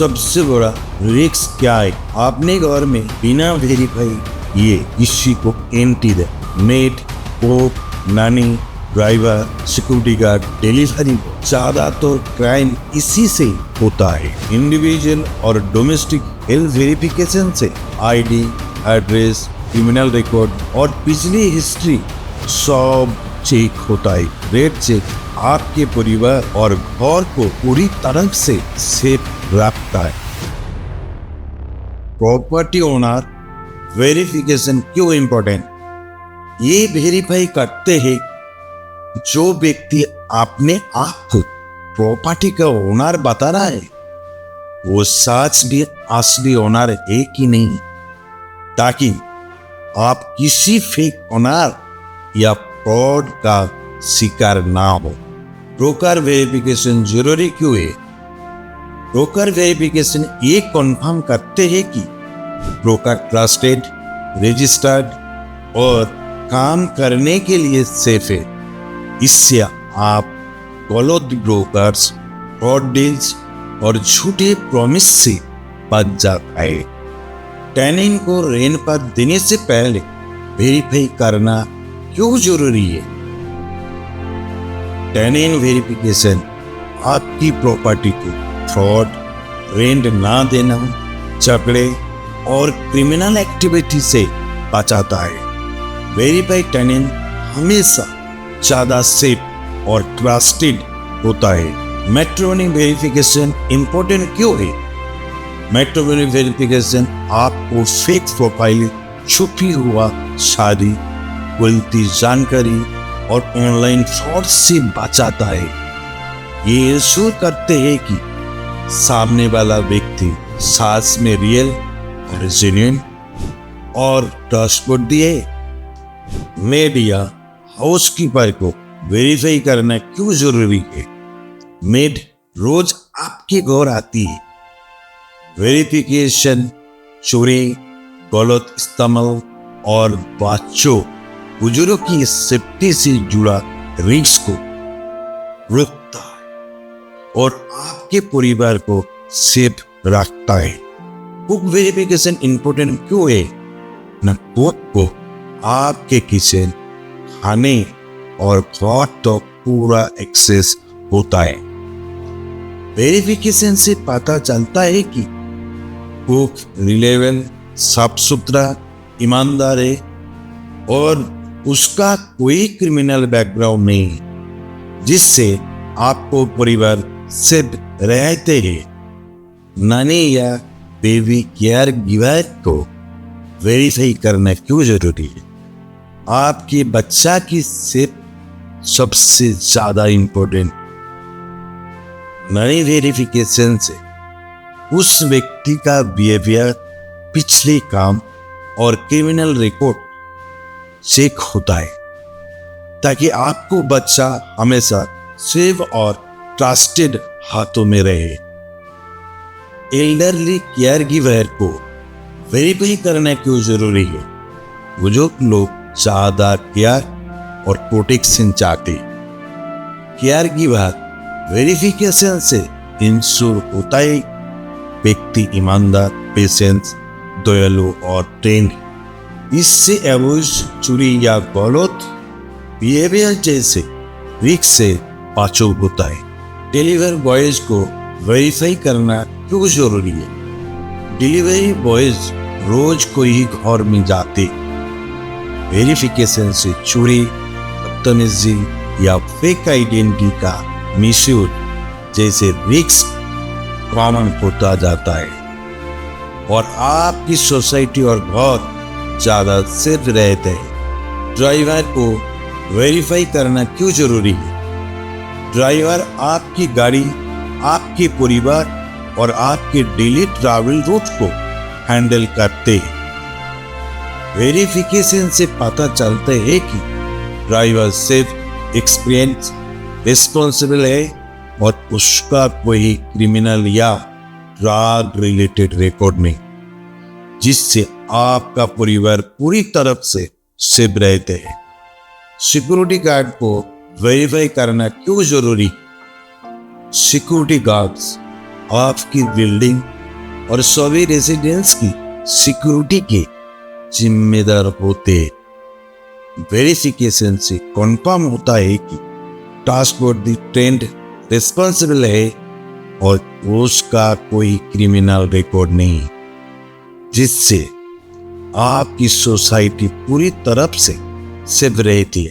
सबसे बड़ा रिस्क क्या है? आपने घर में बिना वेरीफाई ये किसी को एंट्री दे, मेड, कोक, नानी, ड्राइवर, सिक्योरिटी गार्ड, डिलीवरी, ज्यादातर क्राइम इसी से होता है। इंडिविजुअल और डोमेस्टिक हेल्थ वेरिफिकेशन से आईडी, एड्रेस, क्रिमिनल रिकॉर्ड और पिछली हिस्ट्री सब चेक होता है। रेड चेक आपके परिवार और घर को पूरी तरह से सेफ रखता है। प्रॉपर्टी ओनर वेरिफिकेशन क्यों इम्पोर्टेंट? ये वेरीफाई करते हैं जो व्यक्ति अपने आप को प्रॉपर्टी का ओनर बता रहा है वो सच भी असली ओनर है कि नहीं, ताकि आप किसी फेक ओनर या फ्रॉड का शिकार ना हो। ब्रोकर वेरिफिकेशन जरूरी क्यों है? ब्रोकर वेरिफिकेशन ये कंफर्म करते हैं कि ब्रोकर ट्रस्टेड, रजिस्टर्ड और काम करने के लिए सेफ है। इससे आप गलत ब्रोकर्स, फ्रॉड डील्स और झूठे प्रॉमिस से बच जाता है। टेनेंट को रेंट पर देने से पहले वेरीफाई करना क्यों जरूरी है? टेनेंट वेरिफिकेशन आपकी प्रॉपर्टी को फ्रॉड, रेंट ना देना, झगड़े और क्रिमिनल एक्टिविटी से बचाता है। वेरीफाइड टेनेंट हमेशा ज्यादा सेफ और ट्रस्टेड होता है। मैट्रिमोनी वेरिफिकेशन इंपॉर्टेंट क्यों है? मैट्रिमोनी वेरिफिकेशन आपको फेक प्रोफाइल, छुपी हुआ शादी, गलती जानकारी और ऑनलाइन फ्रॉड से बचाता है। ये इंश्योर करते हैं कि सामने वाला व्यक्ति सच में रियल और जेन्युइन और ट्रस्टवर्दी है। मेड या हाउसकीपर को वेरीफाई करना क्यों जरूरी है? मेड रोज आपके घर आती है। वेरिफिकेशन चोरी, गलत इस्तेमाल और बच्चों, बुजुर्गों की सेफ्टी से जुड़ा रिस्क को रोकता है और आपके परिवार को सेफ रखता है। कुक वेरिफिकेशन इंपॉर्टेंट क्यों है? न कुक को आपके किचन, खाने और घर तक पूरा एक्सेस होता है। वेरिफिकेशन से पता चलता है कि कुक रिलेवेंट, साफ सुथरा, ईमानदार है और उसका कोई क्रिमिनल बैकग्राउंड नहीं, जिससे आपको परिवार सेफ रहते हैं। नानी या बेबी केयर गिवर को वेरीफाई करना क्यों जरूरी है? आपके बच्चा की सेफ सबसे ज्यादा इंपॉर्टेंट। नई वेरिफिकेशन से उस व्यक्ति का बिहेवियर, पिछले काम और क्रिमिनल रिकॉर्ड चेक होता है, ताकि आपको बच्चा हमेशा सेफ और ट्रस्टेड हाथों में रहे। एल्डरली केयर गिवर को वेरीफाई करना क्यों जरूरी है? बुजुर्ग लोग ज्यादा केयर और प्रोटेक्शन चाहते। केयर गिवर वेरिफिकेशन से इंश्योर होता है व्यक्ति ईमानदार, पेशेंस, दयालु और ट्रेंड। इससे अवैध चोरी या गलत बिहेवियर जैसे रिस्क से बचाव होता है। डिलीवरी बॉयज को वेरीफाई करना क्यों जरूरी है? डिलीवरी बॉयज रोज कोई घर में जाते। वेरिफिकेशन से चोरी, बदतमीजी या फेक आइडेंटिटी का मिसयूज जैसे रिस्क कॉमन होता जाता है और आपकी सोसाइटी और घर ज्यादा सेफ रहते हैं। ड्राइवर को वेरीफाई करना क्यों जरूरी है? ड्राइवर आपकी गाड़ी, आपके परिवार और आपके डेली ट्रैवल रूट को हैंडल करते हैं। वेरिफिकेशन से पता चलता है कि ड्राइवर सेफ, एक्सपीरियंस, रिस्पॉन्सिबल है और उसका कोई क्रिमिनल या ड्रग रिलेटेड रिकॉर्ड नहीं, जिससे आपका परिवार पूरी तरफ से सेफ रहते हैं। सिक्योरिटी गार्ड को वेरीफाई करना क्यों जरूरी? सिक्योरिटी गार्ड्स आपकी बिल्डिंग और सभी रेजिडेंट्स की सिक्योरिटी के जिम्मेदार होते हैं। वेरिफिकेशन से कंफर्म होता है कि ट्रांसपोर्ट ट्रेंड रिस्पॉन्सिबल है और उसका कोई क्रिमिनल रिकॉर्ड नहीं, जिससे आपकी सोसाइटी पूरी तरफ से सेफ रहती है।